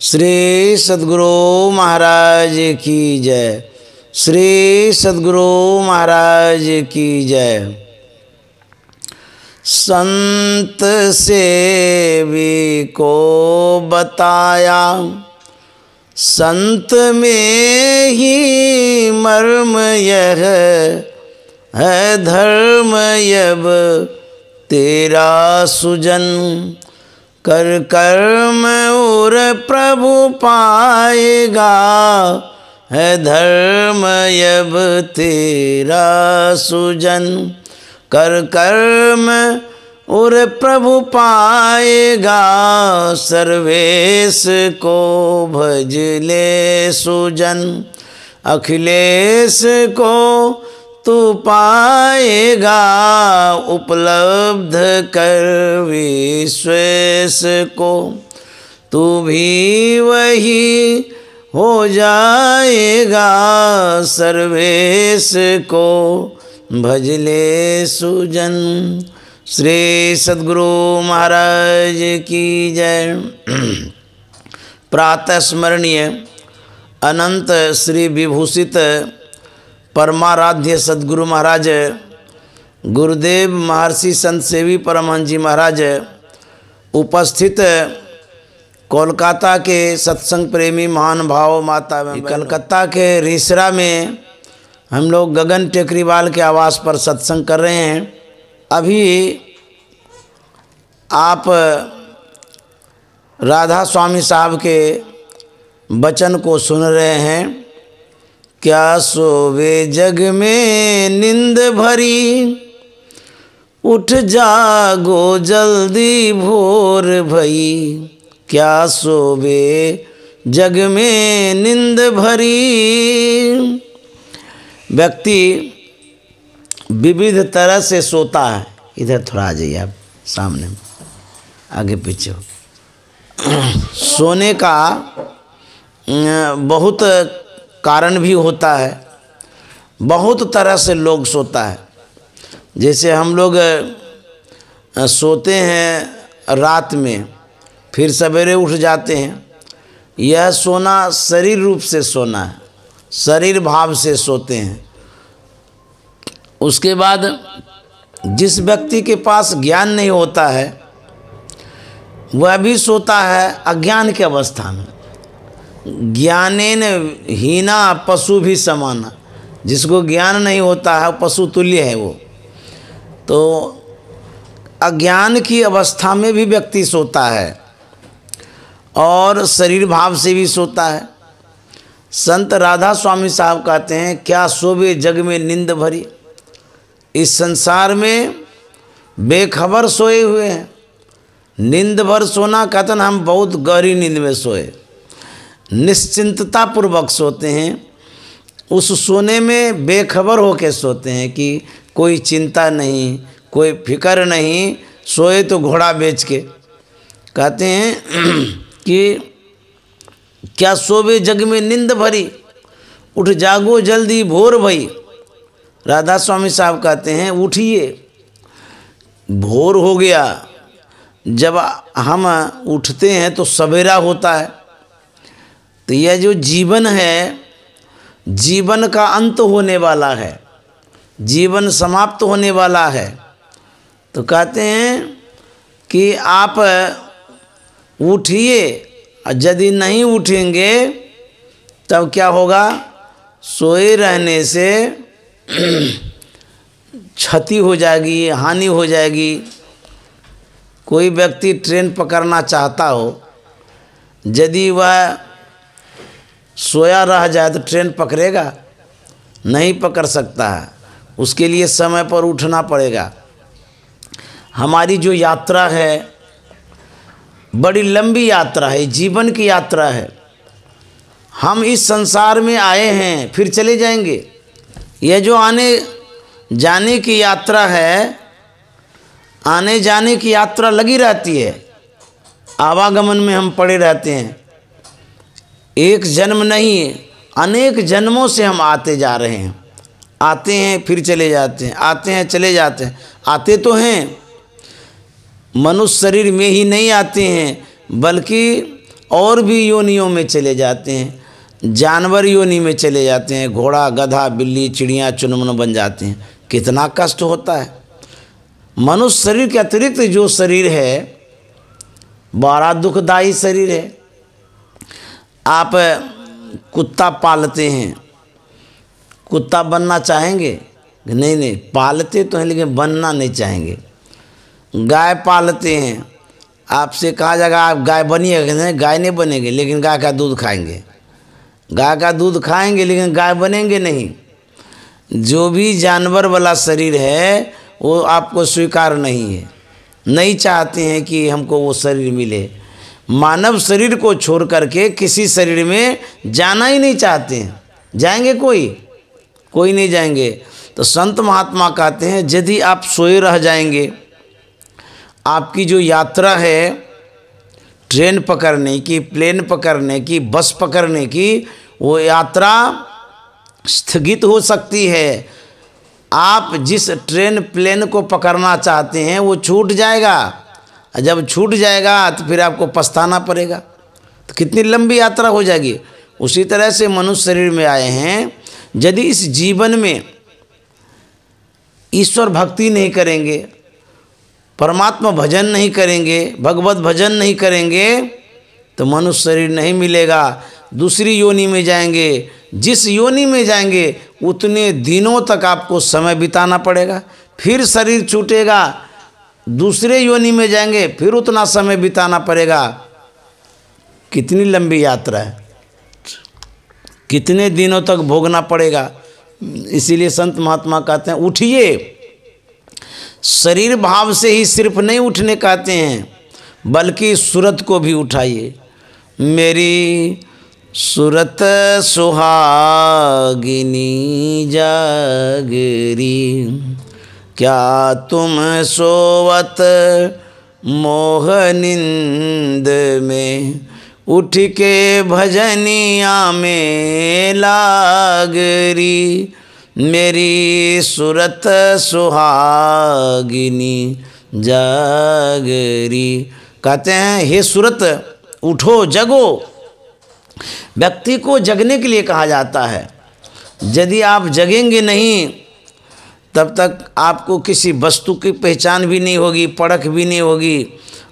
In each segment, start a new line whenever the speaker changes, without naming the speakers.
श्री सद्गुरु महाराज की जय। श्री सद्गुरु महाराज की जय। संत सेवी को बताया, संत में ही मर्म यह है धर्म यब तेरा सुजन। कर कर्म और प्रभु पाएगा, है धर्म यब तेरा सुजन। कर कर्म और प्रभु पाएगा, सर्वेश को भज ले सुजन। अखिलेश को तू पाएगा, उपलब्ध कर विश्वेश को। तू भी वही हो जाएगा, सर्वेश को भज ले सुजन। श्री सद्गुरु महाराज की जय। प्रातः स्मरणीय अनंत श्री विभूषित परमाराध्य सद्गुरु महाराज गुरुदेव महर्षि संत सेवी परमहंस जी महाराज, उपस्थित कोलकाता के सत्संग प्रेमी महान भाव माता, कलकत्ता के रिसरा में हम लोग गगन टेकरीवाल के आवास पर सत्संग कर रहे हैं। अभी आप राधा स्वामी साहब के वचन को सुन रहे हैं। क्या सोवे जग में नींद भरी, उठ जागो जल्दी भोर भई। क्या सोवे जग में नींद भरी। व्यक्ति विविध तरह से सोता है। इधर थोड़ा आ जाइए आप, सामने आगे पीछे हो। सोने का बहुत कारण भी होता है। बहुत तरह से लोग सोता है। जैसे हम लोग सोते हैं रात में, फिर सवेरे उठ जाते हैं। यह सोना शरीर रूप से सोना है, शरीर भाव से सोते हैं। उसके बाद जिस व्यक्ति के पास ज्ञान नहीं होता है, वह भी सोता है अज्ञान की अवस्था में। ज्ञानेन हीना पशु भी समाना। जिसको ज्ञान नहीं होता है पशु तुल्य है वो। तो अज्ञान की अवस्था में भी व्यक्ति सोता है और शरीर भाव से भी सोता है। संत राधा स्वामी साहब कहते हैं, क्या सोवे जग में नींद भरी। इस संसार में बेखबर सोए हुए हैं। नींद भर सोना कहते हैं, हम बहुत गहरी नींद में सोए, निश्चिंतता पूर्वक सोते हैं। उस सोने में बेखबर होकर सोते हैं कि कोई चिंता नहीं, कोई फिक्र नहीं। सोए तो घोड़ा बेच के। कहते हैं कि क्या सोवे जग में नींद भरी, उठ जागो जल्दी भोर भई। राधा स्वामी साहब कहते हैं, उठिए, भोर हो गया। जब हम उठते हैं तो सवेरा होता है। तो यह जो जीवन है, जीवन का अंत होने वाला है, जीवन समाप्त होने वाला है। तो कहते हैं कि आप उठिए, और यदि नहीं उठेंगे तब क्या होगा। सोए रहने से क्षति हो जाएगी, हानि हो जाएगी। कोई व्यक्ति ट्रेन पकड़ना चाहता हो, यदि वह सोया रह जाए तो ट्रेन पकड़ेगा नहीं, पकड़ सकता है। उसके लिए समय पर उठना पड़ेगा। हमारी जो यात्रा है बड़ी लंबी यात्रा है, जीवन की यात्रा है। हम इस संसार में आए हैं, फिर चले जाएंगे। यह जो आने जाने की यात्रा है, आने जाने की यात्रा लगी रहती है। आवागमन में हम पड़े रहते हैं। एक जन्म नहीं, अनेक जन्मों से हम आते जा रहे हैं। आते हैं फिर चले जाते हैं, आते हैं चले जाते हैं। आते तो हैं, मनुष्य शरीर में ही नहीं आते हैं, बल्कि और भी योनियों में चले जाते हैं, जानवर योनि में चले जाते हैं, घोड़ा गधा बिल्ली चिड़िया चुनमुन बन जाते हैं। कितना कष्ट होता है। मनुष्य शरीर के अतिरिक्त जो शरीर है बड़ा दुखदाई शरीर है। आप कुत्ता पालते हैं, कुत्ता बनना चाहेंगे? नहीं नहीं, पालते तो हैं लेकिन बनना नहीं चाहेंगे। गाय पालते हैं, आपसे कहा जाएगा आप गाय बनिएगा, नहीं गाय नहीं बनेंगे, लेकिन गाय का दूध खाएंगे। गाय का दूध खाएंगे लेकिन गाय बनेंगे नहीं। जो भी जानवर वाला शरीर है वो आपको स्वीकार नहीं है, नहीं चाहते हैं कि हमको वो शरीर मिले। मानव शरीर को छोड़ करके किसी शरीर में जाना ही नहीं चाहते हैं। जाएंगे कोई नहीं जाएंगे। तो संत महात्मा कहते हैं यदि आप सोए रह जाएंगे, आपकी जो यात्रा है ट्रेन पकड़ने की, प्लेन पकड़ने की, बस पकड़ने की, वो यात्रा स्थगित हो सकती है। आप जिस ट्रेन प्लेन को पकड़ना चाहते हैं वो छूट जाएगा। जब छूट जाएगा तो फिर आपको पछताना पड़ेगा, तो कितनी लंबी यात्रा हो जाएगी। उसी तरह से मनुष्य शरीर में आए हैं, यदि इस जीवन में ईश्वर भक्ति नहीं करेंगे, परमात्मा भजन नहीं करेंगे, भगवत भजन नहीं करेंगे, तो मनुष्य शरीर नहीं मिलेगा। दूसरी योनि में जाएंगे, जिस योनि में जाएंगे उतने दिनों तक आपको समय बिताना पड़ेगा, फिर शरीर छूटेगा। दूसरे योनि में जाएंगे, फिर उतना समय बिताना पड़ेगा। कितनी लंबी यात्रा है, कितने दिनों तक भोगना पड़ेगा। इसीलिए संत महात्मा कहते हैं उठिए। शरीर भाव से ही सिर्फ नहीं उठने कहते हैं, बल्कि सूरत को भी उठाइए। मेरी सूरत सुहागिनी जागरी, क्या तुम सोवत मोह निंद में, उठ के भजनिया में लागरी। मेरी सूरत सुहागिनी जागरी। कहते हैं हे सूरत उठो जगो। व्यक्ति को जगने के लिए कहा जाता है। यदि आप जगेंगे नहीं तब तक आपको किसी वस्तु की पहचान भी नहीं होगी, परख भी नहीं होगी,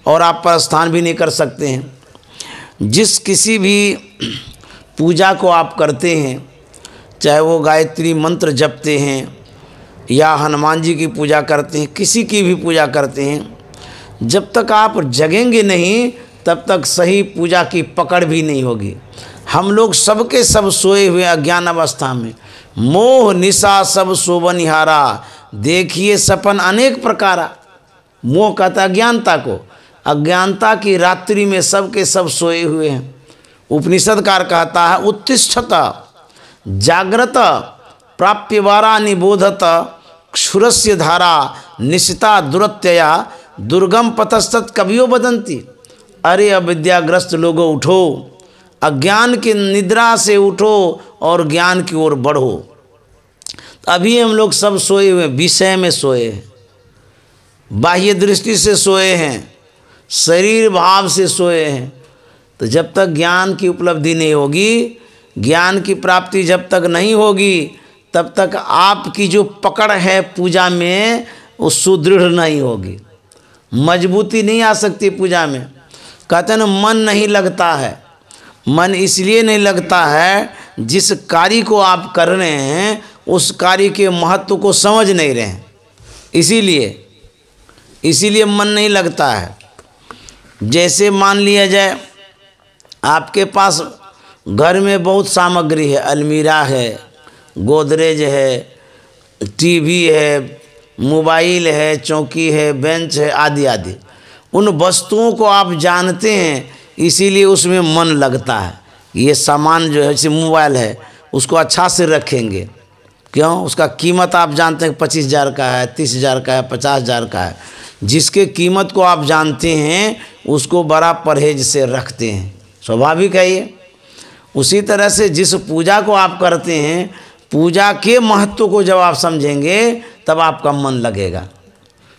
और आप प्रस्थान भी नहीं कर सकते हैं। जिस किसी भी पूजा को आप करते हैं, चाहे वो गायत्री मंत्र जपते हैं या हनुमान जी की पूजा करते हैं, किसी की भी पूजा करते हैं, जब तक आप जगेंगे नहीं तब तक सही पूजा की पकड़ भी नहीं होगी। हम लोग सबके सब सोए हुए अज्ञान अवस्था में, मोह निशा सब सोबनिहारा, देखिए सपन अनेक प्रकारा। मोह कहता अज्ञानता को, अज्ञानता की रात्रि में सबके सब सोए हुए हैं। उपनिषदकार कहता है उत्तिष्ठत जागृत प्राप्य वारा निबोधत, क्षुरस्य धारा निशिता दुरत्यया, दुर्गम पतस्तत् कवियो बदंती। अरे अविद्याग्रस्त लोगों उठो, अज्ञान की निद्रा से उठो और ज्ञान की ओर बढ़ो। अभी हम लोग सब सोए हुए, विषय में सोए हैं, बाह्य दृष्टि से सोए हैं, शरीर भाव से सोए हैं। तो जब तक ज्ञान की उपलब्धि नहीं होगी, ज्ञान की प्राप्ति जब तक नहीं होगी, तब तक आपकी जो पकड़ है पूजा में वो सुदृढ़ नहीं होगी, मजबूती नहीं आ सकती पूजा में। कहते हैं ना मन नहीं लगता है। मन इसलिए नहीं लगता है, जिस कार्य को आप कर रहे हैं उस कार्य के महत्व को समझ नहीं रहे हैं, इसीलिए मन नहीं लगता है। जैसे मान लिया जाए आपके पास घर में बहुत सामग्री है, अलमीरा है, गोदरेज है, टीवी है, मोबाइल है, चौकी है, बेंच है, आदि आदि। उन वस्तुओं को आप जानते हैं, इसीलिए उसमें मन लगता है। ये सामान जो है, जैसे मोबाइल है, उसको अच्छा से रखेंगे। क्यों? उसका कीमत आप जानते हैं 25,000 का है, 30,000 का है, 50,000 का है। जिसके कीमत को आप जानते हैं उसको बड़ा परहेज से रखते हैं, स्वाभाविक है ये। उसी तरह से जिस पूजा को आप करते हैं, पूजा के महत्व को जब आप समझेंगे तब आपका मन लगेगा।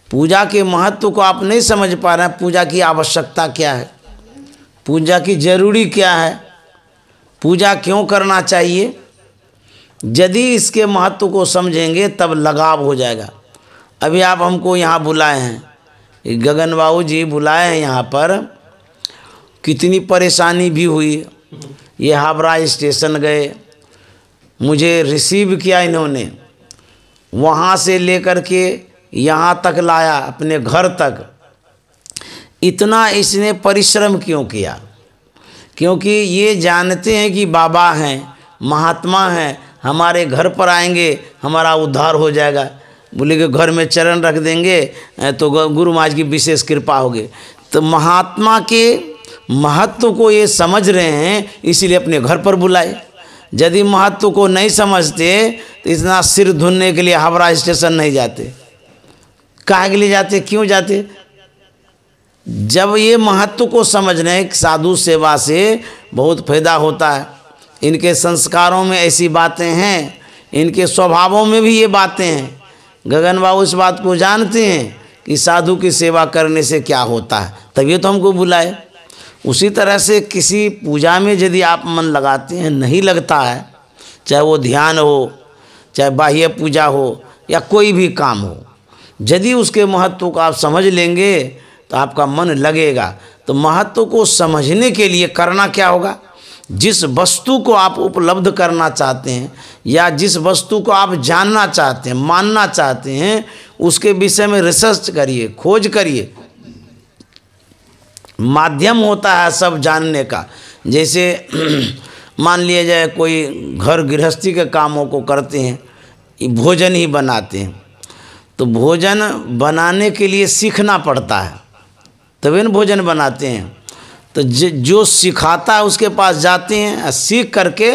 पूजा के महत्व को आप नहीं समझ पा रहे हैं, पूजा की आवश्यकता क्या है, पूजा की जरूरी क्या है, पूजा क्यों करना चाहिए, यदि इसके महत्व को समझेंगे तब लगाव हो जाएगा। अभी आप हमको यहाँ बुलाए हैं, गगन बाबू जी बुलाए हैं यहाँ पर, कितनी परेशानी भी हुई। ये हावड़ा स्टेशन गए, मुझे रिसीव किया इन्होंने, वहाँ से लेकर के यहाँ तक लाया अपने घर तक। इतना इसने परिश्रम क्यों किया? क्योंकि ये जानते हैं कि बाबा हैं, महात्मा हैं, हमारे घर पर आएंगे हमारा उद्धार हो जाएगा। बोले कि घर में चरण रख देंगे तो गुरु महाराज की विशेष कृपा होगी। तो महात्मा के महत्व को ये समझ रहे हैं, इसीलिए अपने घर पर बुलाए। यदि महत्व को नहीं समझते तो इतना सिर धुनने के लिए हावड़ा स्टेशन नहीं जाते। काहे के लिए जाते, क्यों जाते? जब ये महत्व को समझ रहे हैं, साधु सेवा से बहुत फायदा होता है। इनके संस्कारों में ऐसी बातें हैं, इनके स्वभावों में भी ये बातें हैं। गगन बाबू इस बात को जानते हैं कि साधु की सेवा करने से क्या होता है, तभी तो हमको बुलाए। उसी तरह से किसी पूजा में यदि आप मन लगाते हैं, नहीं लगता है, चाहे वो ध्यान हो, चाहे बाह्य पूजा हो, या कोई भी काम हो, यदि उसके महत्व को आप समझ लेंगे तो आपका मन लगेगा। तो महत्व को समझने के लिए करना क्या होगा? जिस वस्तु को आप उपलब्ध करना चाहते हैं या जिस वस्तु को आप जानना चाहते हैं, मानना चाहते हैं, उसके विषय में रिसर्च करिए, खोज करिए। माध्यम होता है सब जानने का। जैसे मान लिया जाए कोई घर गृहस्थी के कामों को करते हैं, भोजन ही बनाते हैं, तो भोजन बनाने के लिए सीखना पड़ता है, तभी न भोजन बनाते हैं। तो जो सिखाता है उसके पास जाते हैं, सीख करके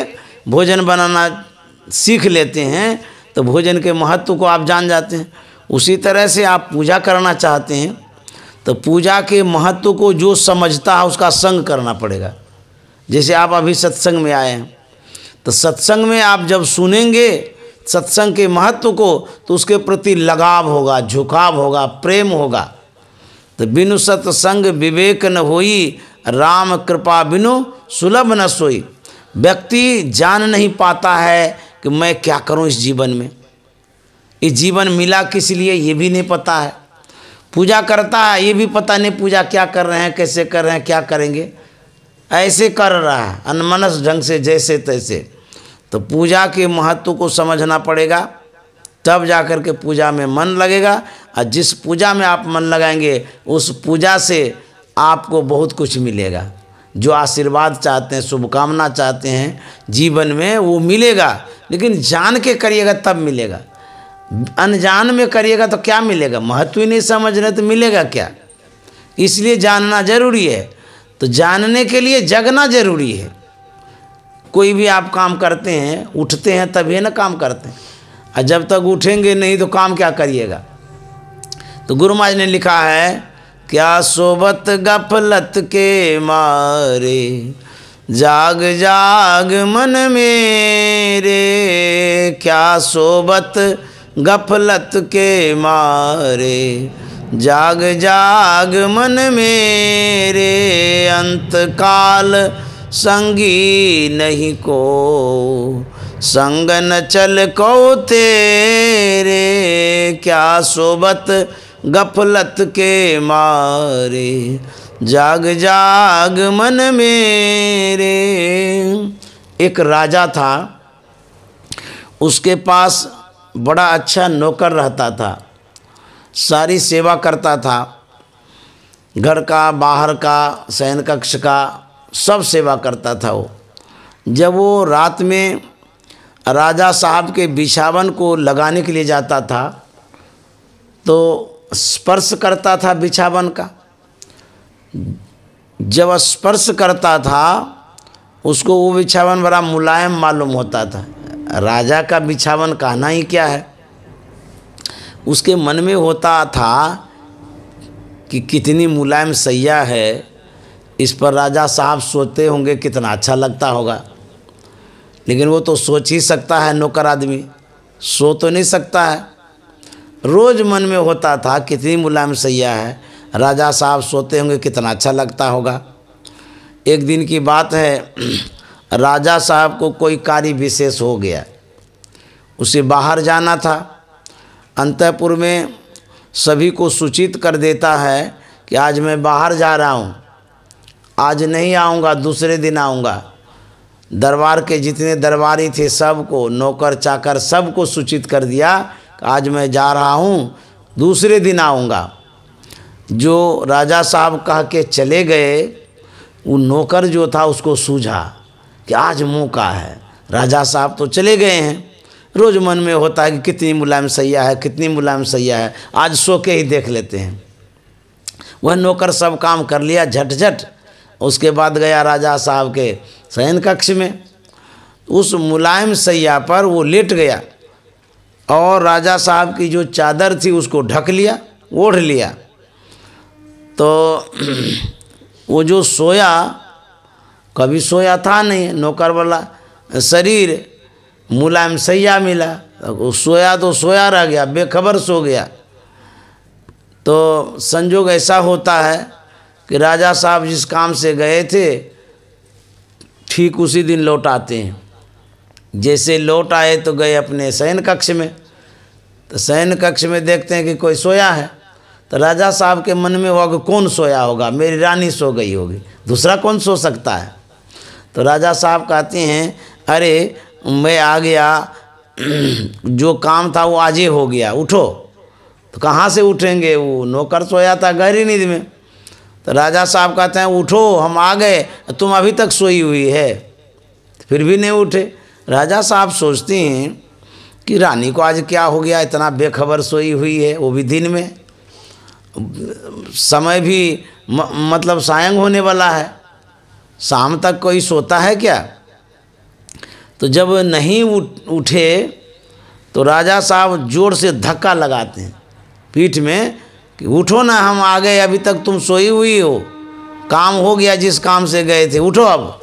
भोजन बनाना सीख लेते हैं, तो भोजन के महत्व को आप जान जाते हैं। उसी तरह से आप पूजा करना चाहते हैं तो पूजा के महत्व को जो समझता है उसका संग करना पड़ेगा। जैसे आप अभी सत्संग में आए हैं, तो सत्संग में आप जब सुनेंगे सत्संग के महत्व को, तो उसके प्रति लगाव होगा, झुकाव होगा, प्रेम होगा। तो बिनु सत्संग विवेक न होई, राम कृपा बिनु सुलभ न सोई। व्यक्ति जान नहीं पाता है कि मैं क्या करूं इस जीवन में, इस जीवन मिला किस लिए ये भी नहीं पता है। पूजा करता है, ये भी पता नहीं पूजा क्या कर रहे हैं, कैसे कर रहे हैं, क्या करेंगे, ऐसे कर रहा है अनमनस ढंग से, जैसे तैसे। तो पूजा के महत्व को समझना पड़ेगा, तब जा कर के पूजा में मन लगेगा। और जिस पूजा में आप मन लगाएंगे उस पूजा से आपको बहुत कुछ मिलेगा। जो आशीर्वाद चाहते हैं, शुभकामना चाहते हैं जीवन में, वो मिलेगा। लेकिन जान के करिएगा तब मिलेगा, अनजान में करिएगा तो क्या मिलेगा? महत्व ही नहीं समझ रहे तो मिलेगा क्या? इसलिए जानना जरूरी है। तो जानने के लिए जगना जरूरी है। कोई भी आप काम करते हैं, उठते हैं तभी ना काम करते हैं, और जब तक उठेंगे नहीं तो काम क्या करिएगा? तो गुरु महाराज ने लिखा है, क्या सोबत गफलत के मारे, जाग जाग मन मेरे। क्या सोबत गफलत के मारे, जाग जाग मन मेरे। अंत काल संगी नहीं को, संग न चल को तेरे। क्या सोबत गफलत के मारे, जाग जाग मन मेरे। एक राजा था, उसके पास बड़ा अच्छा नौकर रहता था, सारी सेवा करता था, घर का, बाहर का, शयन कक्ष का, सब सेवा करता था वो। जब वो रात में राजा साहब के बिछावन को लगाने के लिए जाता था तो स्पर्श करता था बिछावन का। जब स्पर्श करता था उसको वो बिछावन बड़ा मुलायम मालूम होता था। राजा का बिछावन कहना ही क्या है, उसके मन में होता था कि कितनी मुलायम सैया है, इस पर राजा साहब सोते होंगे कितना अच्छा लगता होगा। लेकिन वो तो सोच ही सकता है, नौकर आदमी सो तो नहीं सकता है। रोज़ मन में होता था कितनी मुलायम सैया है, राजा साहब सोते होंगे कितना अच्छा लगता होगा। एक दिन की बात है, राजा साहब को कोई कार्य विशेष हो गया, उसे बाहर जाना था। अंतःपुर में सभी को सूचित कर देता है कि आज मैं बाहर जा रहा हूँ, आज नहीं आऊँगा, दूसरे दिन आऊँगा। दरबार के जितने दरबारी थे सबको, नौकर चाकर सबको सूचित कर दिया कि आज मैं जा रहा हूँ, दूसरे दिन आऊँगा। जो राजा साहब कह के चले गए, वो नौकर जो था उसको सूझा कि आज मौका है, राजा साहब तो चले गए हैं। रोज़ मन में होता है कि कितनी मुलायम सैया है, कितनी मुलायम सैया है, आज सो के ही देख लेते हैं। वह नौकर सब काम कर लिया झट। उसके बाद गया राजा साहब के शयन कक्ष में, उस मुलायम सैया पर वो लेट गया और राजा साहब की जो चादर थी उसको ढक लिया, ओढ़ लिया। तो वो जो सोया, कभी सोया था नहीं, नौकर वाला शरीर, मुलायम सैया मिला, वो सोया तो सोया रह गया, बेखबर सो गया। तो संजोग ऐसा होता है कि राजा साहब जिस काम से गए थे ठीक उसी दिन लौट आते हैं। जैसे लौट आए तो गए अपने शयन कक्ष में, तो शयन कक्ष में देखते हैं कि कोई सोया है। तो राजा साहब के मन में हुआ कि कौन सोया होगा, मेरी रानी सो गई होगी, दूसरा कौन सो सकता है। तो राजा साहब कहते हैं, अरे मैं आ गया, जो काम था वो आज ही हो गया, उठो। तो कहाँ से उठेंगे, वो नौकर सोया था गहरी नींद में। तो राजा साहब कहते हैं, उठो, हम आ गए, तुम अभी तक सोई हुई है। फिर भी नहीं उठे। राजा साहब सोचते हैं कि रानी को आज क्या हो गया, इतना बेखबर सोई हुई है, वो भी दिन में, समय भी मतलब सायं होने वाला है, शाम तक कोई सोता है क्या। तो जब नहीं उठे तो राजा साहब जोर से धक्का लगाते हैं पीठ में कि उठो ना, हम आ गए, अभी तक तुम सोई हुई हो, काम हो गया जिस काम से गए थे, उठो अब।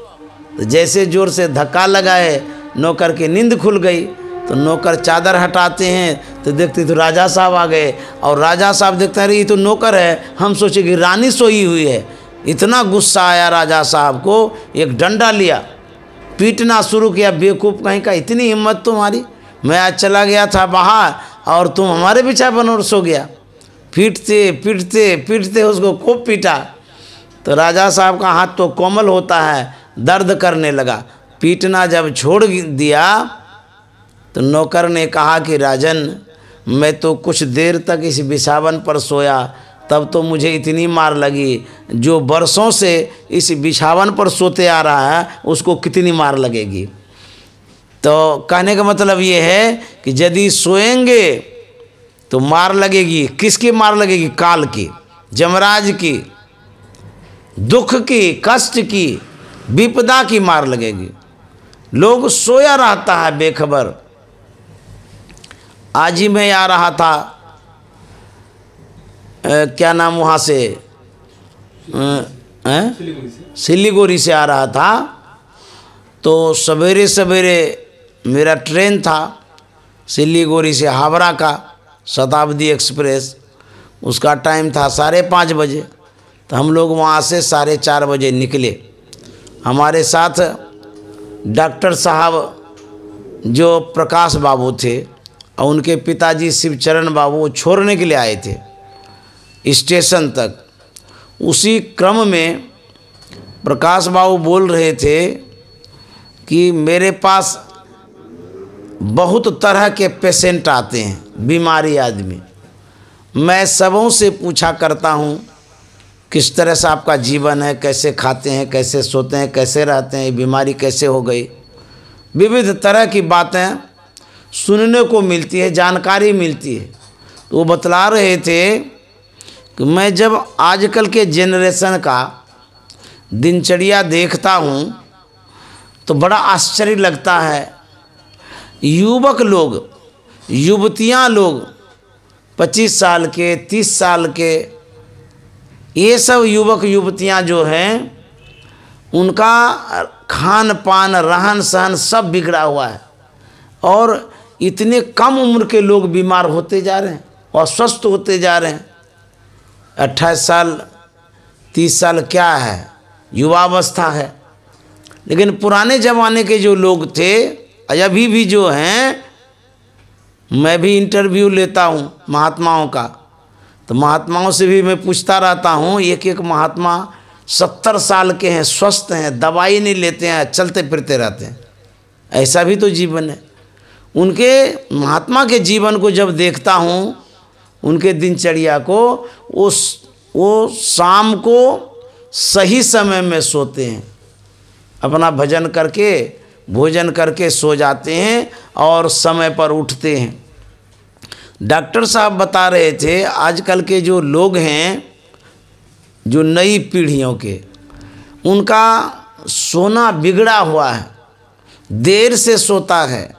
तो जैसे जोर से धक्का लगाए, नौकर की नींद खुल गई। तो नौकर चादर हटाते हैं तो देखते तो राजा साहब आ गए, और राजा साहब देखते हैं ये तो नौकर है, हम सोचे कि रानी सोई हुई है। इतना गुस्सा आया राजा साहब को, एक डंडा लिया, पीटना शुरू किया। बेवकूफ़ कहीं का, इतनी हिम्मत तुम्हारी, मैं आज चला गया था बाहर और तुम हमारे पीछा बनोर सो गया। पीटते पीटते पीटते उसको खूब पीटा। तो राजा साहब का हाथ तो कोमल होता है, दर्द करने लगा। पीटना जब छोड़ दिया तो नौकर ने कहा कि राजन, मैं तो कुछ देर तक इस बिछावन पर सोया, तब तो मुझे इतनी मार लगी, जो बरसों से इस बिछावन पर सोते आ रहा है उसको कितनी मार लगेगी। तो कहने का मतलब ये है कि यदि सोएंगे तो मार लगेगी। किसकी मार लगेगी? काल की, जमराज की, दुख की, कष्ट की, विपदा की मार लगेगी। लोग सोया रहता है बेखबर। आज ही मैं आ रहा था, क्या नाम वहाँ से, सिलीगुड़ी से आ रहा था। तो सवेरे सवेरे मेरा ट्रेन था सिलीगुड़ी से हावड़ा का, शताब्दी एक्सप्रेस। उसका टाइम था 5:30 बजे। तो हम लोग वहाँ से 4:30 बजे निकले। हमारे साथ डॉक्टर साहब जो प्रकाश बाबू थे और उनके पिताजी शिवचरण बाबू, वो छोड़ने के लिए आए थे स्टेशन तक। उसी क्रम में प्रकाश बाबू बोल रहे थे कि मेरे पास बहुत तरह के पेशेंट आते हैं, बीमारी आदमी। मैं सबों से पूछा करता हूँ किस तरह से आपका जीवन है, कैसे खाते हैं, कैसे सोते हैं, कैसे रहते हैं, बीमारी कैसे हो गई। विविध तरह की बातें सुनने को मिलती है, जानकारी मिलती है। तो वो बतला रहे थे कि मैं जब आजकल के जेनरेशन का दिनचर्या देखता हूँ तो बड़ा आश्चर्य लगता है। युवक लोग, युवतियाँ लोग 25 साल के, 30 साल के, ये सब युवक युवतियाँ जो हैं, उनका खान पान, रहन सहन सब बिगड़ा हुआ है। और इतने कम उम्र के लोग बीमार होते जा रहे हैं, अस्वस्थ होते जा रहे हैं। 28 साल 30 साल क्या है, युवावस्था है। लेकिन पुराने ज़माने के जो लोग थे, अभी भी जो हैं, मैं भी इंटरव्यू लेता हूँ महात्माओं का, तो महात्माओं से भी मैं पूछता रहता हूँ। एक एक महात्मा 70 साल के हैं, स्वस्थ हैं, दवाई नहीं लेते हैं, चलते फिरते रहते हैं। ऐसा भी तो जीवन है। उनके महात्मा के जीवन को जब देखता हूँ, उनके दिनचर्या को, वो शाम को सही समय में सोते हैं, अपना भजन करके भोजन करके सो जाते हैं और समय पर उठते हैं। डॉक्टर साहब बता रहे थे आजकल के जो लोग हैं, जो नई पीढ़ियों के, उनका सोना बिगड़ा हुआ है, देर से सोता है,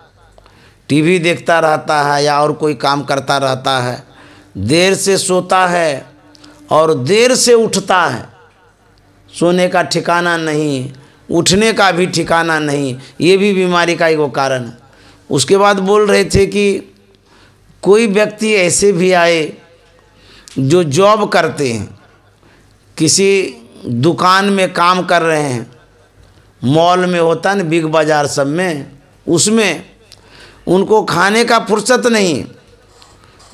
टीवी देखता रहता है या और कोई काम करता रहता है, देर से सोता है और देर से उठता है। सोने का ठिकाना नहीं, उठने का भी ठिकाना नहीं, ये भी बीमारी का एक कारण है। उसके बाद बोल रहे थे कि कोई व्यक्ति ऐसे भी आए जो जॉब करते हैं, किसी दुकान में काम कर रहे हैं, मॉल में होता है ना, बिग बाज़ार सब में, उसमें उनको खाने का फुर्सत नहीं।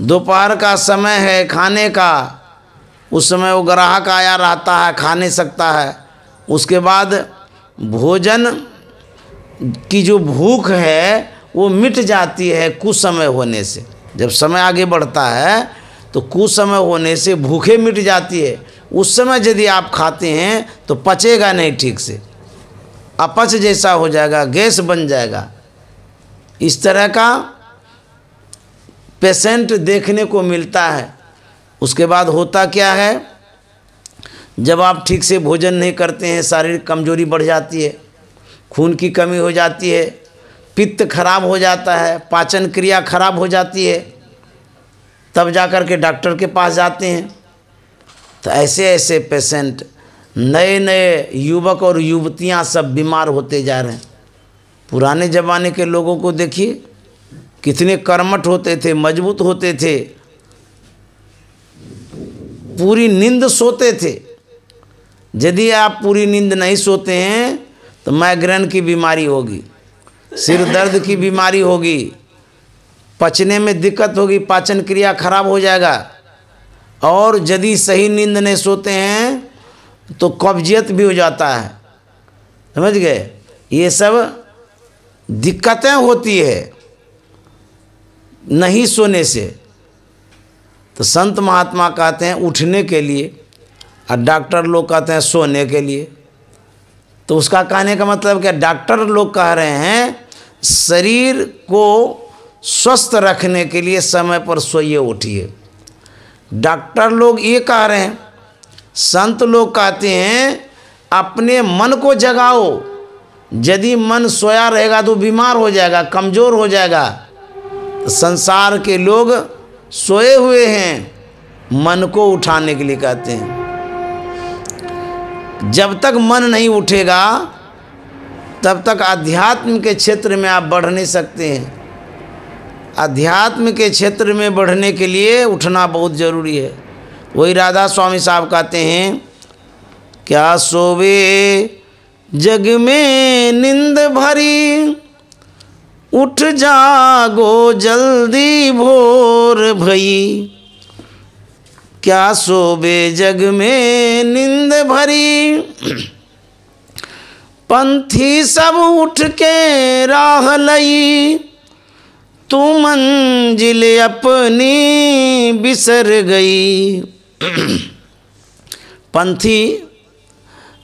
दोपहर का समय है खाने का, उस समय वो ग्राहक आया रहता है, खा नहीं सकता है। उसके बाद भोजन की जो भूख है वो मिट जाती है कुछ समय होने से। जब समय आगे बढ़ता है तो कुछ समय होने से भूखे मिट जाती है। उस समय यदि आप खाते हैं तो पचेगा नहीं ठीक से, अपच जैसा हो जाएगा, गैस बन जाएगा। इस तरह का पेशेंट देखने को मिलता है। उसके बाद होता क्या है, जब आप ठीक से भोजन नहीं करते हैं, शारीरिक कमजोरी बढ़ जाती है, खून की कमी हो जाती है, पित्त खराब हो जाता है, पाचन क्रिया खराब हो जाती है, तब जाकर के डॉक्टर के पास जाते हैं। तो ऐसे ऐसे पेशेंट, नए नए युवक और युवतियां सब बीमार होते जा रहे हैं। पुराने ज़माने के लोगों को देखिए, कितने कर्मठ होते थे, मजबूत होते थे, पूरी नींद सोते थे। यदि आप पूरी नींद नहीं सोते हैं तो माइग्रेन की बीमारी होगी, सिर दर्द की बीमारी होगी, पचने में दिक्कत होगी, पाचन क्रिया खराब हो जाएगा। और यदि सही नींद नहीं सोते हैं तो कब्जियत भी हो जाता है, समझ गए। ये सब दिक्कतें होती है नहीं सोने से। तो संत महात्मा कहते हैं उठने के लिए और डॉक्टर लोग कहते हैं सोने के लिए। तो उसका कहने का मतलब क्या, डॉक्टर लोग कह रहे हैं शरीर को स्वस्थ रखने के लिए समय पर सोइए उठिए, डॉक्टर लोग ये कह रहे हैं। संत लोग कहते हैं अपने मन को जगाओ, यदि मन सोया रहेगा तो बीमार हो जाएगा, कमज़ोर हो जाएगा। संसार के लोग सोए हुए हैं, मन को उठाने के लिए कहते हैं। जब तक मन नहीं उठेगा तब तक अध्यात्म के क्षेत्र में आप बढ़ नहीं सकते हैं। अध्यात्म के क्षेत्र में बढ़ने के लिए उठना बहुत ज़रूरी है। वही राधा स्वामी साहब कहते हैं, क्या सोवे जग में नींद भरी, उठ जागो जल्दी भोर भई। क्या सोवे जग में नींद भरी, पंथी सब उठ के राह लई। तू मंजिल अपनी बिसर गई। पंथी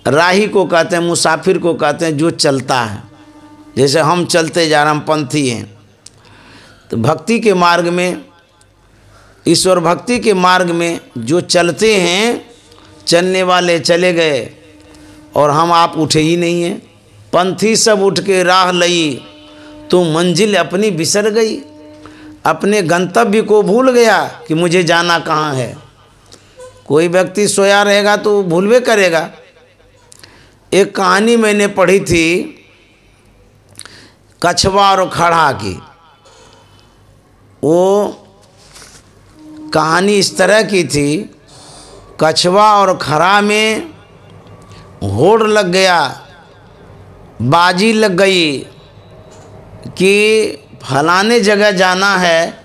राही को कहते हैं, मुसाफिर को कहते हैं जो चलता है। जैसे हम चलते जा रहे, हम पंथी हैं। तो भक्ति के मार्ग में, ईश्वर भक्ति के मार्ग में जो चलते हैं, चलने वाले चले गए और हम आप उठे ही नहीं हैं। पंथी सब उठ के राह लई, तो मंजिल अपनी बिसर गई। अपने गंतव्य को भूल गया कि मुझे जाना कहाँ है। कोई व्यक्ति सोया रहेगा तो भूलवे करेगा। एक कहानी मैंने पढ़ी थी कछवा और खड़ा की। वो कहानी इस तरह की थी, कछवा और खड़ा में होड़ लग गया, बाजी लग गई कि फलाने जगह जाना है,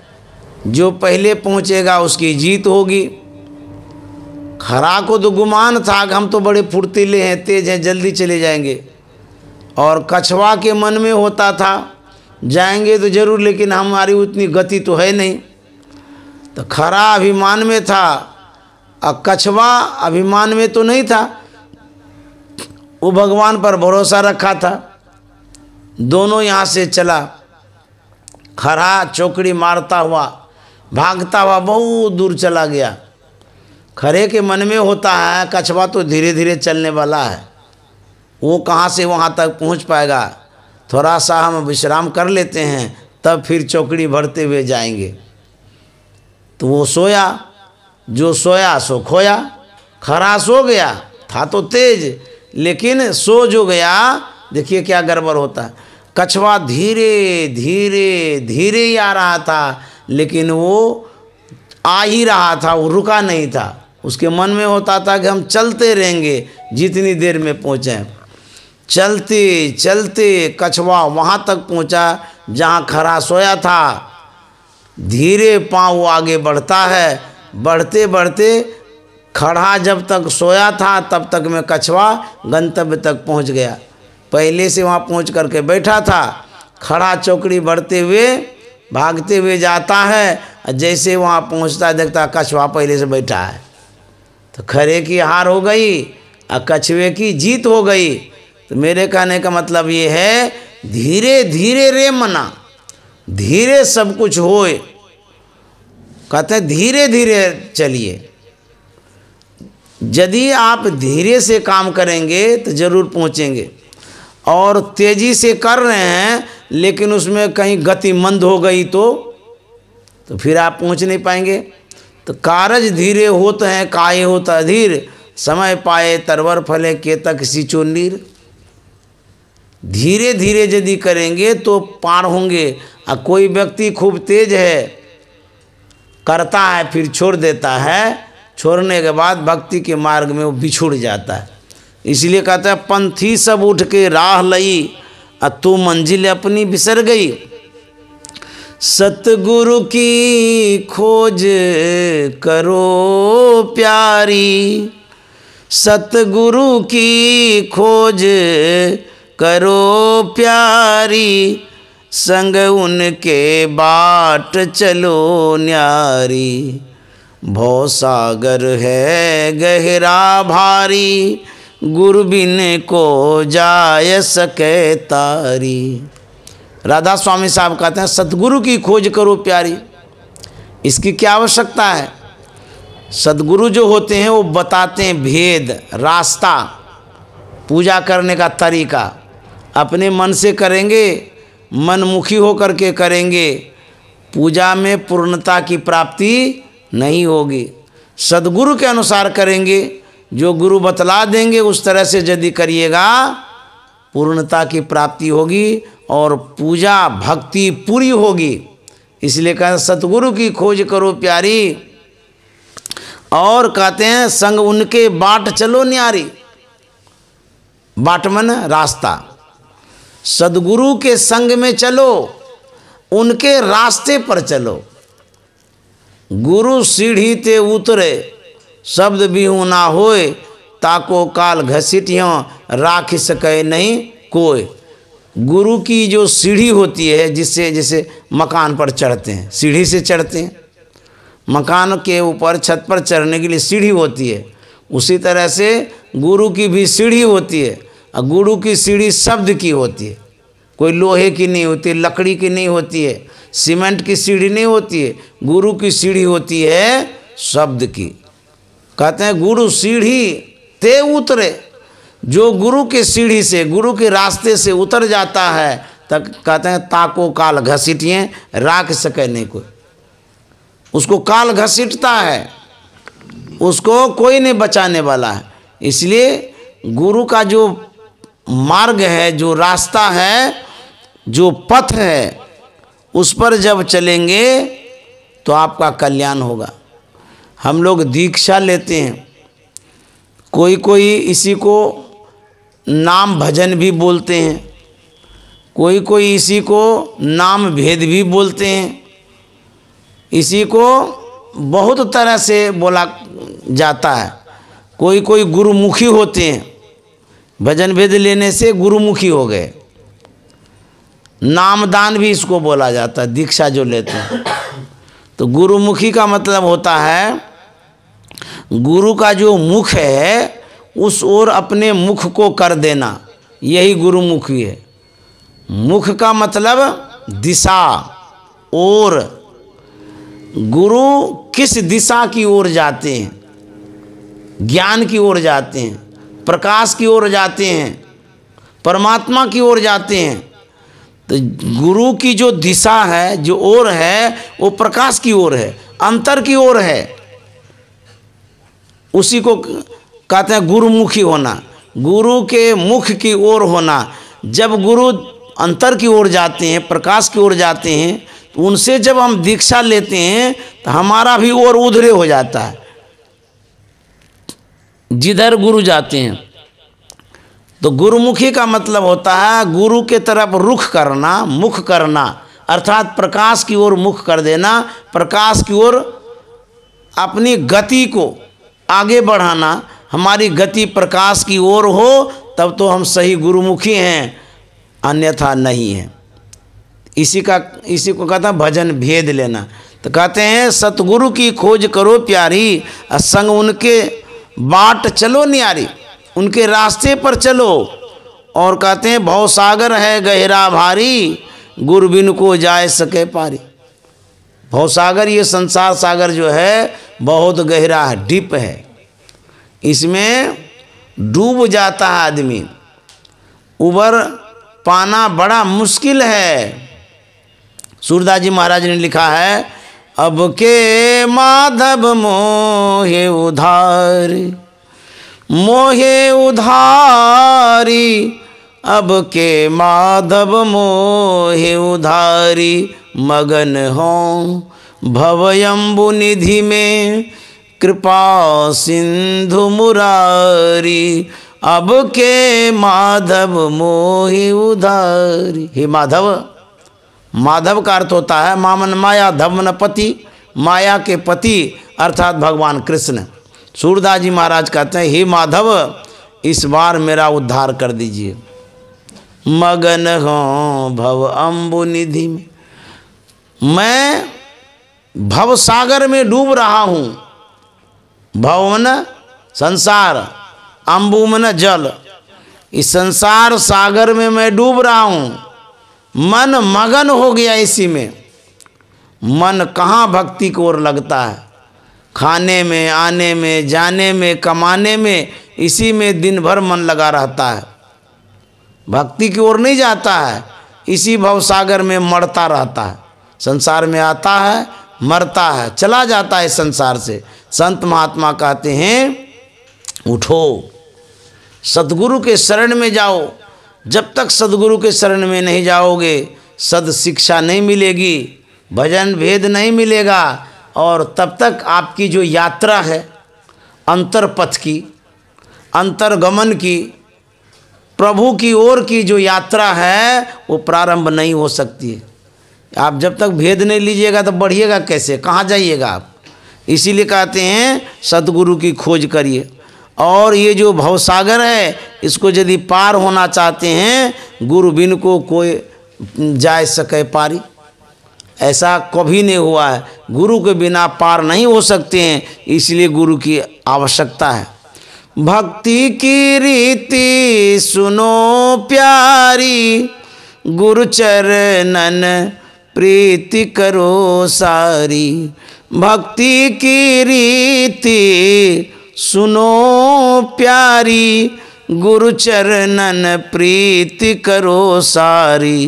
जो पहले पहुंचेगा उसकी जीत होगी। खरा को तो गुमान था कि हम तो बड़े फुर्तीले हैं, तेज हैं, जल्दी चले जाएंगे। और कछवा के मन में होता था जाएंगे तो जरूर, लेकिन हमारी उतनी गति तो है नहीं। तो खरा अभिमान में था और कछवा अभिमान में तो नहीं था, वो भगवान पर भरोसा रखा था। दोनों यहाँ से चला। खरा चौकड़ी मारता हुआ भागता हुआ बहुत दूर चला गया। खरे के मन में होता है कछवा तो धीरे धीरे चलने वाला है, वो कहाँ से वहाँ तक पहुँच पाएगा, थोड़ा सा हम विश्राम कर लेते हैं तब फिर चौकड़ी भरते हुए जाएंगे। तो वो सोया, जो सोया सो खोया। खरा सो गया, था तो तेज, लेकिन सो जो गया, देखिए क्या गड़बड़ होता है। कछवा धीरे धीरे धीरे ही आ रहा था, लेकिन वो आ ही रहा था, वो रुका नहीं था। उसके मन में होता था कि हम चलते रहेंगे जितनी देर में पहुँचें। चलते चलते कछवा वहाँ तक पहुँचा जहाँ खरा सोया था। धीरे पाँव आगे बढ़ता है, बढ़ते बढ़ते खड़ा जब तक सोया था तब तक में कछवा गंतव्य तक पहुँच गया। पहले से वहाँ पहुँच करके बैठा था। खड़ा चौकड़ी बढ़ते हुए भागते हुए जाता है, जैसे वहाँ पहुँचता देखता कछवा पहले से बैठा है। तो खरे की हार हो गई और कछुए की जीत हो गई। तो मेरे कहने का मतलब ये है, धीरे धीरे रे मना, धीरे सब कुछ होए। कहते हैं धीरे धीरे चलिए। यदि आप धीरे से काम करेंगे तो जरूर पहुंचेंगे, और तेजी से कर रहे हैं लेकिन उसमें कहीं गति मंद हो गई तो फिर आप पहुंच नहीं पाएंगे। तो कारज धीरे होते हैं काये होत अधीर, समय पाए तरवर फले केतक सिंचो नीर। धीरे धीरे यदि करेंगे तो पार होंगे। और कोई व्यक्ति खूब तेज है, करता है फिर छोड़ देता है, छोड़ने के बाद भक्ति के मार्ग में वो बिछुड़ जाता है। इसलिए कहता है पंथी सब उठ के राह लई, और तू मंजिल अपनी बिसर गई। सतगुरु की खोज करो प्यारी, सतगुरु की खोज करो प्यारी, संग उनके बाट चलो न्यारी। भव सागर है गहरा भारी, गुरु बिन को जाय सके तारी। राधा स्वामी साहब कहते हैं सतगुरु की खोज करो प्यारी। इसकी क्या आवश्यकता है? सतगुरु जो होते हैं वो बताते हैं भेद, रास्ता, पूजा करने का तरीका। अपने मन से करेंगे, मनमुखी होकर के करेंगे, पूजा में पूर्णता की प्राप्ति नहीं होगी। सद्गुरु के अनुसार करेंगे, जो गुरु बतला देंगे उस तरह से यदि करिएगा पूर्णता की प्राप्ति होगी और पूजा भक्ति पूरी होगी। इसलिए कहते सतगुरु की खोज करो प्यारी, और कहते हैं संग उनके बाट चलो न्यारी। बाट मन रास्ता, सदगुरु के संग में चलो, उनके रास्ते पर चलो। गुरु सीढ़ी ते उतरे, शब्द बिहू ना होए, ताको काल घसीटियों राख सके नहीं कोई। गुरु की जो सीढ़ी होती है, जिससे जैसे मकान पर चढ़ते हैं, सीढ़ी से चढ़ते हैं, मकान के ऊपर छत पर चढ़ने के लिए सीढ़ी होती है, उसी तरह से गुरु की भी सीढ़ी होती है। और गुरु की सीढ़ी शब्द की होती है, कोई लोहे की नहीं होती, लकड़ी की नहीं होती है, सीमेंट की सीढ़ी नहीं होती है। गुरु की सीढ़ी होती है शब्द की। कहते हैं गुरु सीढ़ी ते उतरे, जो गुरु के सीढ़ी से, गुरु के रास्ते से उतर जाता है, तब कहते हैं ताको काल घसीटिए राख सके नहीं कोई। उसको काल घसीटता है, उसको कोई नहीं बचाने वाला है। इसलिए गुरु का जो मार्ग है, जो रास्ता है, जो पथ है, उस पर जब चलेंगे तो आपका कल्याण होगा। हम लोग दीक्षा लेते हैं, कोई कोई इसी को नाम भजन भी बोलते हैं, कोई कोई इसी को नाम भेद भी बोलते हैं। इसी को बहुत तरह से बोला जाता है। कोई कोई गुरुमुखी होते हैं, भजन भेद लेने से गुरुमुखी हो गए। नामदान भी इसको बोला जाता है, दीक्षा जो लेते हैं। तो गुरुमुखी का मतलब होता है गुरु का जो मुख है उस ओर अपने मुख को कर देना, यही गुरुमुखी है। मुख का मतलब दिशा, ओर। गुरु किस दिशा की ओर जाते हैं? ज्ञान की ओर जाते हैं, प्रकाश की ओर जाते हैं, परमात्मा की ओर जाते हैं। तो गुरु की जो दिशा है, जो ओर है, वो प्रकाश की ओर है, अंतर की ओर है। उसी को कहते हैं गुरुमुखी होना, गुरु के मुख की ओर होना। जब गुरु अंतर की ओर जाते हैं, प्रकाश की ओर जाते हैं, तो उनसे जब हम दीक्षा लेते हैं तो हमारा भी ओर उधरे हो जाता है, जिधर गुरु जाते हैं। तो गुरुमुखी का मतलब होता है गुरु के तरफ रुख करना, मुख करना, अर्थात प्रकाश की ओर मुख कर देना, प्रकाश की ओर अपनी गति को आगे बढ़ाना। हमारी गति प्रकाश की ओर हो तब तो हम सही गुरुमुखी हैं, अन्यथा नहीं है। इसी को कहते हैं भजन भेद लेना। तो कहते हैं सतगुरु की खोज करो प्यारी, संग उनके बाट चलो न्यारी, उनके रास्ते पर चलो। और कहते हैं भवसागर है गहरा भारी, गुरु बिन को जाए सके पारी। भवसागर, ये संसार सागर जो है बहुत गहरा है, डीप है, इसमें डूब जाता है आदमी, उबर पाना बड़ा मुश्किल है। सूरदास जी महाराज ने लिखा है, अब के माधव मोहे उधारी, मोहे उधारी, अब के माधव मोहे उधारी, मगन हों भवयम्बु निधि में कृपा सिंधु मुरारी, अब के माधव मोहे उधारी। हे माधव, माधव का अर्थ होता है मामन माया धमन पति, माया के पति अर्थात भगवान कृष्ण। सूरदास जी महाराज कहते हैं, हे माधव इस बार मेरा उद्धार कर दीजिए। मगन हो भव अम्बु निधि में, मैं भव सागर में डूब रहा हूँ। भव मन संसार, अम्बु मन जल, इस संसार सागर में मैं डूब रहा हूँ। मन मगन हो गया इसी में। मन कहाँ भक्ति की ओर लगता है? खाने में, आने में, जाने में, कमाने में, इसी में दिन भर मन लगा रहता है, भक्ति की ओर नहीं जाता है। इसी भवसागर में मरता रहता है, संसार में आता है, मरता है, चला जाता है संसार से। संत महात्मा कहते हैं उठो, सद्गुरु के शरण में जाओ। जब तक सद्गुरु के शरण में नहीं जाओगे सद शिक्षा नहीं मिलेगी, भजन भेद नहीं मिलेगा, और तब तक आपकी जो यात्रा है अंतर पथ की, अंतर्गमन की, प्रभु की ओर की जो यात्रा है वो प्रारंभ नहीं हो सकती है। आप जब तक भेद नहीं लीजिएगा तो बढ़िएगा कैसे, कहाँ जाइएगा आप? इसीलिए कहते हैं सद्गुरु की खोज करिए। और ये जो भवसागर है इसको यदि पार होना चाहते हैं, गुरु बिन को कोई जाए सके पारी, ऐसा कभी नहीं हुआ है। गुरु के बिना पार नहीं हो सकते हैं, इसलिए गुरु की आवश्यकता है। भक्ति की रीति सुनो प्यारी, गुरु चरणन प्रीति करो सारी। भक्ति की रीति सुनो प्यारी, गुरु चरणन प्रीति करो सारी।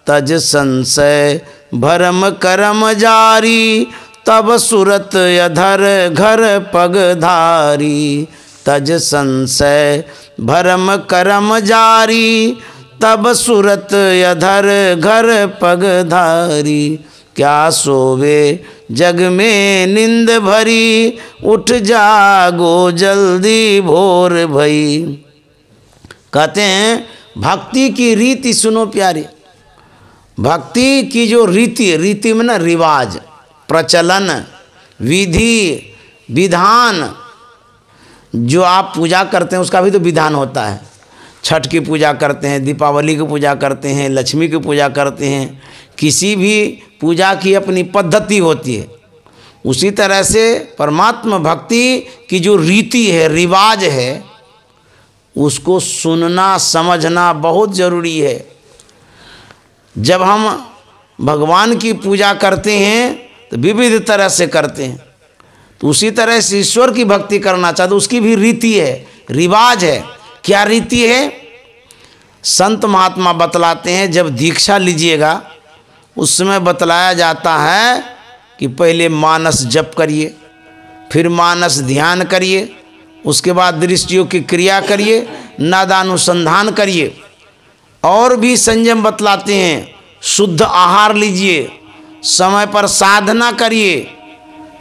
तज संशय भरम करम जारी, तब सुरत अधर घर पगधारी। तज संशय भरम करम जारी, तब सुरत अधर घर पगधारी। क्या सोवे जग में निंद भरी, उठ जागो जल्दी भोर भई। कहते हैं भक्ति की रीति सुनो प्यारी। भक्ति की जो रीति, रीति में ना रिवाज, प्रचलन, विधि, विधान, जो आप पूजा करते हैं उसका भी तो विधान होता है। छठ की पूजा करते हैं, दीपावली की पूजा करते हैं, लक्ष्मी की पूजा करते हैं, किसी भी पूजा की अपनी पद्धति होती है। उसी तरह से परमात्मा भक्ति की जो रीति है, रिवाज है, उसको सुनना समझना बहुत ज़रूरी है। जब हम भगवान की पूजा करते हैं तो विविध तरह से करते हैं, तो उसी तरह से ईश्वर की भक्ति करना चाहते, उसकी भी रीति है, रिवाज है। क्या रीति है? संत महात्मा बतलाते हैं, जब दीक्षा लीजिएगा उस समय बतलाया जाता है कि पहले मानस जप करिए, फिर मानस ध्यान करिए, उसके बाद दृष्टियों की क्रिया करिए, नादानुसंधान करिए। और भी संयम बतलाते हैं, शुद्ध आहार लीजिए, समय पर साधना करिए,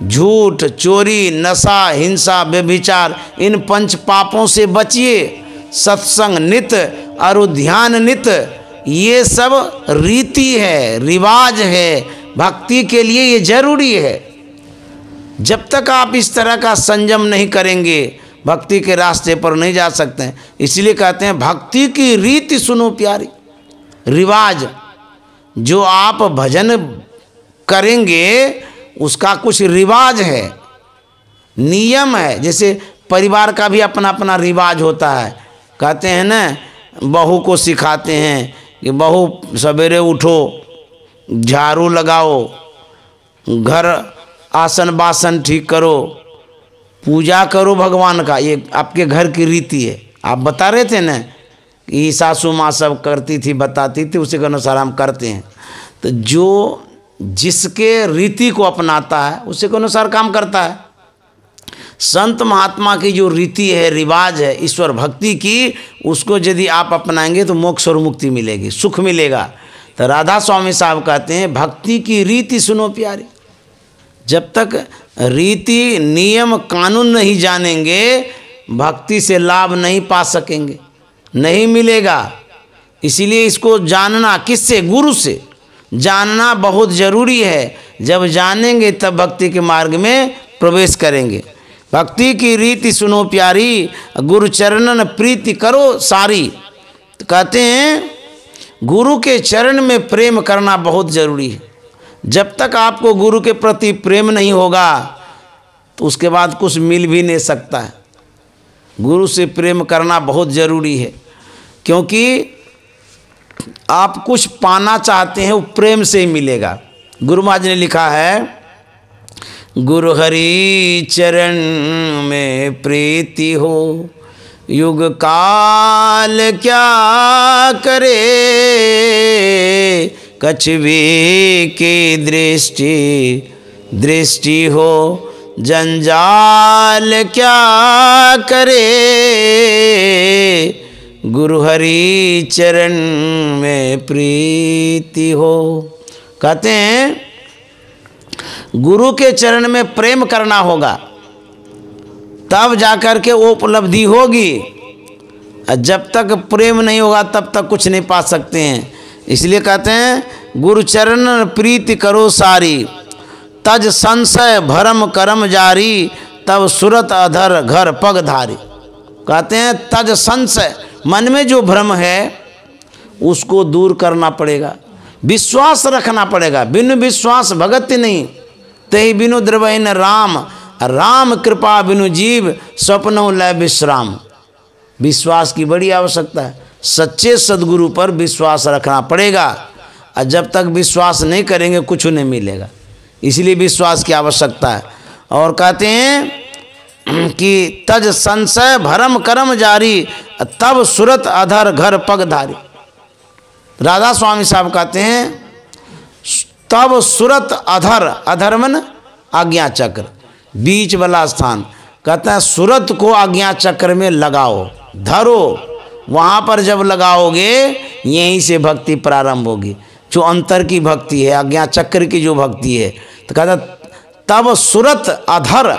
झूठ, चोरी, नशा, हिंसा, व्यभिचार, इन पंच पापों से बचिए, सत्संग नित और ध्यान नित। ये सब रीति है, रिवाज है, भक्ति के लिए ये जरूरी है। जब तक आप इस तरह का संयम नहीं करेंगे भक्ति के रास्ते पर नहीं जा सकते हैं। इसलिए कहते हैं भक्ति की रीति सुनो प्यारी। रिवाज, जो आप भजन करेंगे उसका कुछ रिवाज है, नियम है। जैसे परिवार का भी अपना अपना रिवाज होता है। कहते हैं ना, बहू को सिखाते हैं कि बहू सवेरे उठो, झाड़ू लगाओ, घर आसन बासन ठीक करो, पूजा करो भगवान का। ये आपके घर की रीति है। आप बता रहे थे ना कि सासू माँ सब करती थी, बताती थी, उसी के अनुसार हम करते हैं। तो जो जिसके रीति को अपनाता है उसी के अनुसार काम करता है। संत महात्मा की जो रीति है, रिवाज है ईश्वर भक्ति की, उसको यदि आप अपनाएंगे तो मोक्ष और मुक्ति मिलेगी, सुख मिलेगा। तो राधा स्वामी साहब कहते हैं भक्ति की रीति सुनो प्यारी। जब तक रीति नियम कानून नहीं जानेंगे भक्ति से लाभ नहीं पा सकेंगे, नहीं मिलेगा। इसीलिए इसको जानना किससे? गुरु से जानना बहुत ज़रूरी है। जब जानेंगे तब भक्ति के मार्ग में प्रवेश करेंगे। भक्ति की रीति सुनो प्यारी, गुरु चरणन प्रीति करो सारी। तो कहते हैं गुरु के चरण में प्रेम करना बहुत ज़रूरी है। जब तक आपको गुरु के प्रति प्रेम नहीं होगा तो उसके बाद कुछ मिल भी नहीं सकता है। गुरु से प्रेम करना बहुत ज़रूरी है, क्योंकि आप कुछ पाना चाहते हैं वो प्रेम से ही मिलेगा। गुरु महाराज ने लिखा है, गुरु हरि चरण में प्रीति हो, युग काल क्या करे, कछुए की दृष्टि हो, जंजाल क्या करे, गुरु हरि चरण में प्रीति हो। कहते हैं गुरु के चरण में प्रेम करना होगा, तब जाकर के वो उपलब्धि होगी। जब तक प्रेम नहीं होगा तब तक कुछ नहीं पा सकते हैं। इसलिए कहते हैं गुरु चरण प्रीति करो सारी, तज संशय भरम कर्म जारी, तब सुरत अधर घर पग धारी। कहते हैं तज संशय, मन में जो भ्रम है उसको दूर करना पड़ेगा, विश्वास रखना पड़ेगा। बिनु विश्वास भगति नहीं, तहि बिनु द्रवहीन राम, राम कृपा बिनु जीव, स्वप्नों लय विश्राम। विश्वास की बड़ी आवश्यकता है। सच्चे सदगुरु पर विश्वास रखना पड़ेगा, और जब तक विश्वास नहीं करेंगे कुछ नहीं मिलेगा। इसलिए विश्वास की आवश्यकता है। और कहते हैं कि तज संशय भरम कर्म जारी, तब सुरत अधर घर पग धारी। राधा स्वामी साहब कहते हैं तब सुरत अधर, अधर मन आज्ञा चक्र, बीच वाला स्थान। कहते हैं सुरत को आज्ञा चक्र में लगाओ, धरो। वहाँ पर जब लगाओगे यहीं से भक्ति प्रारंभ होगी, जो अंतर की भक्ति है, आज्ञा चक्र की जो भक्ति है। तो कहता तब सुरत अधर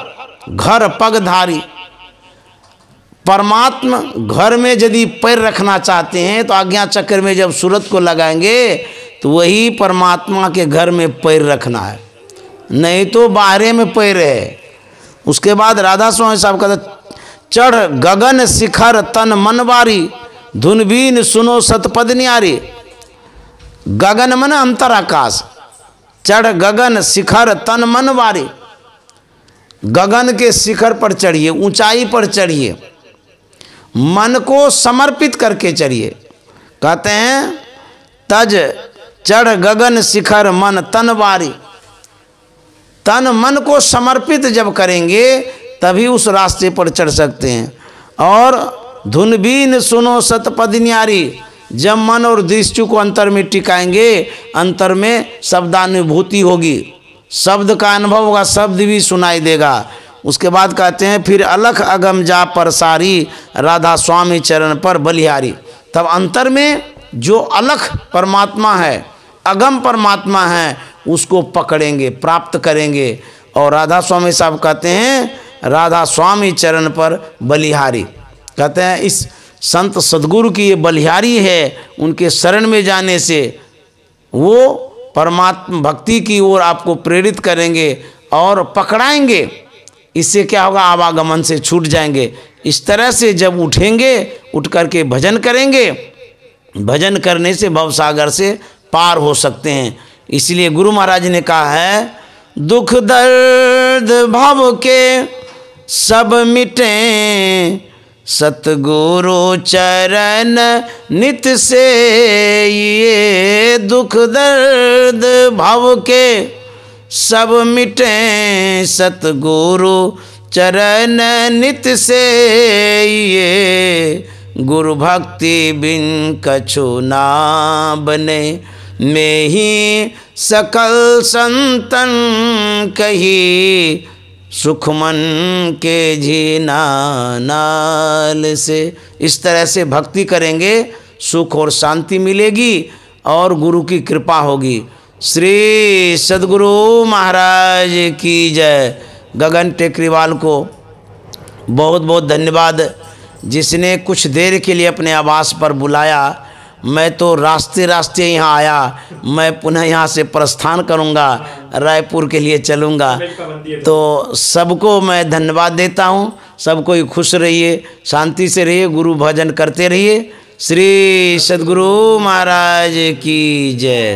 घर पग धारी, परमात्मा घर में यदि पैर रखना चाहते हैं तो आज्ञा चक्र में जब सूरत को लगाएंगे तो वही परमात्मा के घर में पैर रखना है, नहीं तो बाहरे में पैर है। उसके बाद राधा स्वामी साहब कहते चढ़ गगन शिखर तन मनवारी धुन बीन सुनो सतपद न्यारी। गगन मन अंतर आकाश, चढ़ गगन शिखर तन मनवारी। गगन के शिखर पर चढ़िए, ऊंचाई पर चढ़िए, मन को समर्पित करके चढ़िए। कहते हैं तज चढ़ गगन शिखर मन तन वारी। तन मन को समर्पित जब करेंगे तभी उस रास्ते पर चढ़ सकते हैं। और धुन बीन सुनो सतपद न्यारी, जब मन और दृष्टि को अंतर में टिकाएंगे, अंतर में शब्दानुभूति होगी, शब्द का अनुभव होगा, शब्द भी सुनाई देगा। उसके बाद कहते हैं फिर अलख अगम जा परसारी राधा स्वामी चरण पर बलिहारी। तब अंतर में जो अलख परमात्मा है, अगम परमात्मा है, उसको पकड़ेंगे, प्राप्त करेंगे। और राधा स्वामी साहब कहते हैं राधा स्वामी चरण पर बलिहारी। कहते हैं इस संत सदगुरु की ये बलिहारी है, उनके शरण में जाने से वो परमात्मा भक्ति की ओर आपको प्रेरित करेंगे और पकड़ाएंगे। इससे क्या होगा, आवागमन से छूट जाएंगे। इस तरह से जब उठेंगे, उठ करके भजन करेंगे, भजन करने से भवसागर से पार हो सकते हैं। इसलिए गुरु महाराज ने कहा है दुख दर्द भव के सब मिटें, सतगुरु चरण नित से ये। दुख दर्द भव के सब मिटें, सतगुरु चरण नित से ये। गुरु भक्ति बिन कछु ना बने, में ही सकल संतन कही। सुखमन के झीना नाल से। इस तरह से भक्ति करेंगे, सुख और शांति मिलेगी और गुरु की कृपा होगी। श्री सद्गुरु महाराज की जय। गगन टेकरीवाल को बहुत बहुत धन्यवाद, जिसने कुछ देर के लिए अपने आवास पर बुलाया। मैं तो रास्ते रास्ते यहाँ आया, मैं पुनः यहाँ से प्रस्थान करूँगा, रायपुर के लिए चलूँगा। तो सबको मैं धन्यवाद देता हूँ। सब कोई खुश रहिए, शांति से रहिए, गुरु भजन करते रहिए। श्री सद्गुरु महाराज की जय।